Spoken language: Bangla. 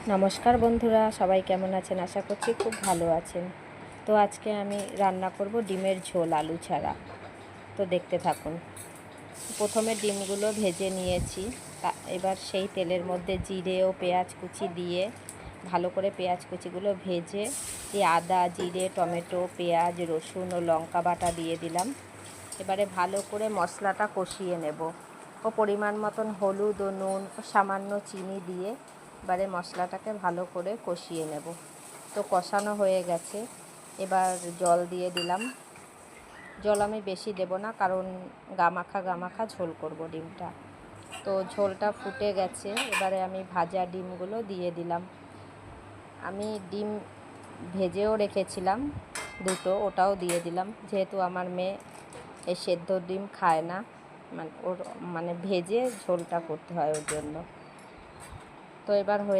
নমস্কার বন্ধুরা, সবাই কেমন আছেন? আশা করছি খুব ভালো আছেন। তো আজকে আমি রান্না করব ডিমের ঝোল আলু ছাড়া। তো দেখতে থাকুন। প্রথমে ডিমগুলো ভেজে নিয়েছি। এবার সেই তেলের মধ্যে জিরে ও পেঁয়াজ কুচি দিয়ে ভালো করে পেঁয়াজ কুচিগুলো ভেজে এই আদা, জিরে, টমেটো, পেঁয়াজ, রসুন ও লঙ্কা বাটা দিয়ে দিলাম। এবারে ভালো করে মশলাটা কষিয়ে নেব ও পরিমাণ মতন হলুদ ও নুন ও সামান্য চিনি দিয়ে এবারে মশলাটাকে ভালো করে কষিয়ে নেব। তো কষানো হয়ে গেছে, এবার জল দিয়ে দিলাম। জল আমি বেশি দেব না, কারণ গামাখা ঝোল করব ডিমটা। তো ঝোলটা ফুটে গেছে, এবারে আমি ভাজা ডিমগুলো দিয়ে দিলাম। আমি ডিম ভেজেও রেখেছিলাম দুটো, ওটাও দিয়ে দিলাম। যেহেতু আমার মেয়ে এই সেদ্ধ ডিম খায় না, ভেজে ঝোলটা করতে হয় ওর জন্য। তো এবার হয়ে